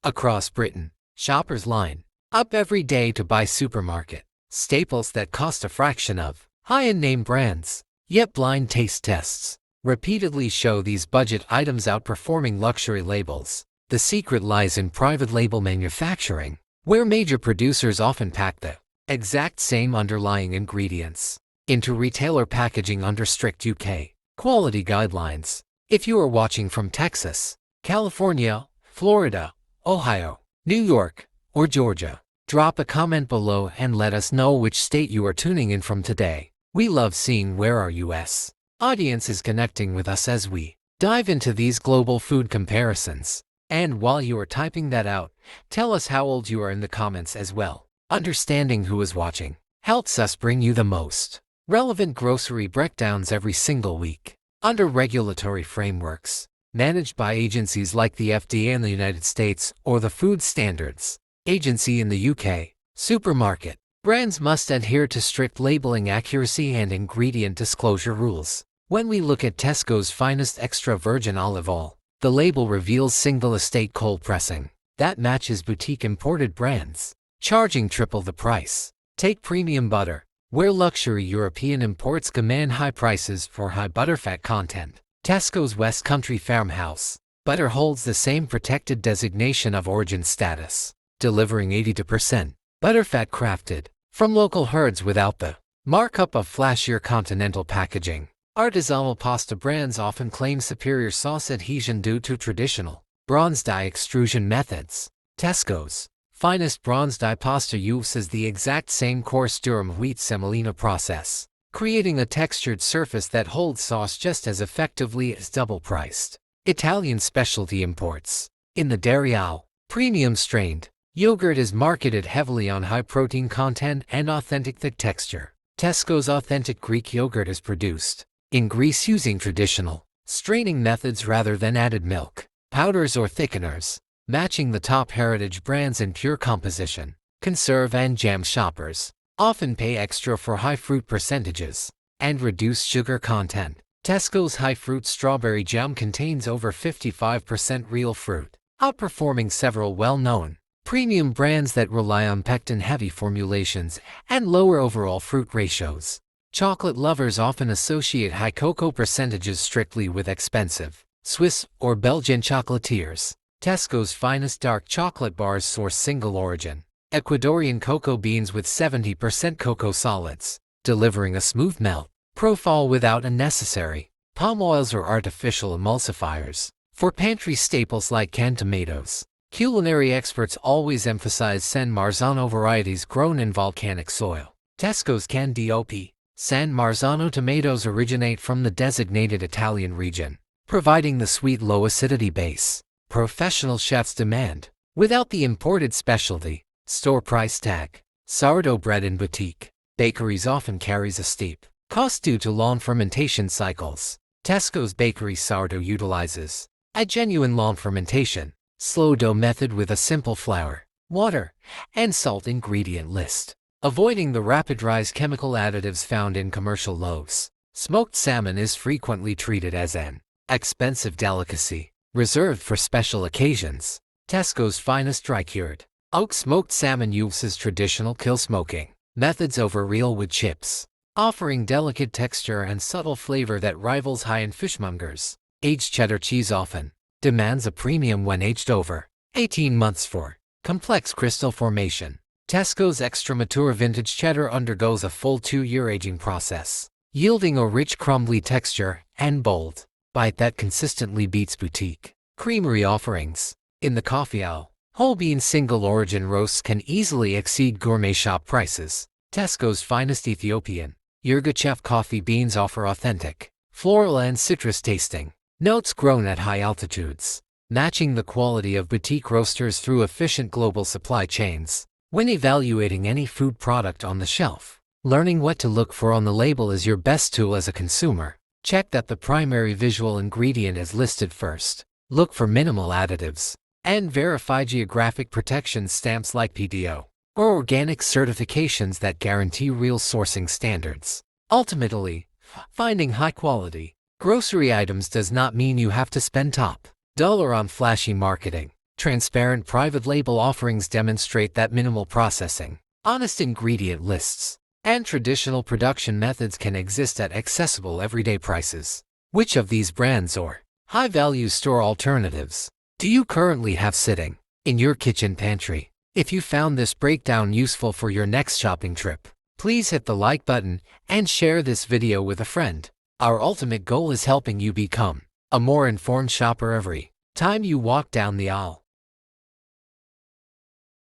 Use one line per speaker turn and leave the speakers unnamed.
Across Britain, shoppers line up every day to buy supermarket staples that cost a fraction of high-end name brands. Yet blind taste tests repeatedly show these budget items outperforming luxury labels. The secret lies in private label manufacturing, where major producers often pack the exact same underlying ingredients into retailer packaging under strict UK quality guidelines. If you are watching from Texas, California, Florida, Ohio, New York, or Georgia, drop a comment below and let us know which state you are tuning in from today. We love seeing where our US audience is connecting with us as we dive into these global food comparisons. And while you are typing that out, tell us how old you are in the comments as well. Understanding who is watching helps us bring you the most relevant grocery breakdowns every single week. Under regulatory frameworks managed by agencies like the FDA in the United States or the Food Standards Agency in the UK, supermarket brands must adhere to strict labeling accuracy and ingredient disclosure rules. When we look at Tesco's finest extra virgin olive oil, the label reveals single estate cold pressing that matches boutique imported brands, charging triple the price. Take premium butter, where luxury European imports command high prices for high butterfat content. Tesco's West Country Farmhouse butter holds the same protected designation of origin status, delivering 82% butterfat crafted from local herds without the markup of flashier continental packaging. Artisanal pasta brands often claim superior sauce adhesion due to traditional bronze dye extrusion methods. Tesco's finest bronze dye pasta uses the exact same coarse durum wheat semolina process, creating a textured surface that holds sauce just as effectively as double-priced Italian specialty imports. In the dairy aisle, premium strained yogurt is marketed heavily on high protein content and authentic thick texture. Tesco's authentic Greek yogurt is produced in Greece using traditional straining methods rather than added milk, powders or thickeners, matching the top heritage brands in pure composition. Conserve and jam shoppers often pay extra for high fruit percentages and reduced sugar content. Tesco's high fruit strawberry jam contains over 55% real fruit, outperforming several well-known premium brands that rely on pectin-heavy formulations and lower overall fruit ratios. Chocolate lovers often associate high cocoa percentages strictly with expensive Swiss or Belgian chocolatiers. Tesco's finest dark chocolate bars source single origin Ecuadorian cocoa beans with 70% cocoa solids, delivering a smooth melt profile without unnecessary palm oils or artificial emulsifiers. For pantry staples like canned tomatoes, culinary experts always emphasize San Marzano varieties grown in volcanic soil. Tesco's canned DOP San Marzano tomatoes originate from the designated Italian region, providing the sweet low-acidity base professional chefs demand, without the imported specialty store price tag. Sourdough bread in boutique bakeries often carries a steep cost due to long fermentation cycles. Tesco's bakery sourdough utilizes a genuine long fermentation, slow dough method with a simple flour, water, and salt ingredient list, avoiding the rapid rise chemical additives found in commercial loaves. Smoked salmon is frequently treated as an expensive delicacy, reserved for special occasions. Tesco's finest dry-cured oak smoked salmon uses traditional kill smoking methods over real wood chips, offering delicate texture and subtle flavor that rivals high-end fishmongers. Aged cheddar cheese often demands a premium when aged over 18 months for complex crystal formation. Tesco's extra mature vintage cheddar undergoes a full 2-year aging process, yielding a rich crumbly texture and bold bite that consistently beats boutique creamery offerings. In the coffee aisle, whole bean single origin roasts can easily exceed gourmet shop prices. Tesco's finest Ethiopian Yirgacheffe coffee beans offer authentic floral and citrus tasting notes grown at high altitudes, matching the quality of boutique roasters through efficient global supply chains. When evaluating any food product on the shelf, learning what to look for on the label is your best tool as a consumer. Check that the primary visual ingredient is listed first. Look for minimal additives, and verify geographic protection stamps like PDO or organic certifications that guarantee real sourcing standards. Ultimately, finding high-quality grocery items does not mean you have to spend top dollar on flashy marketing. Transparent private label offerings demonstrate that minimal processing, honest ingredient lists, and traditional production methods can exist at accessible everyday prices. Which of these brands or high-value store alternatives do you currently have sitting in your kitchen pantry? If you found this breakdown useful for your next shopping trip, please hit the like button and share this video with a friend. Our ultimate goal is helping you become a more informed shopper every time you walk down the aisle.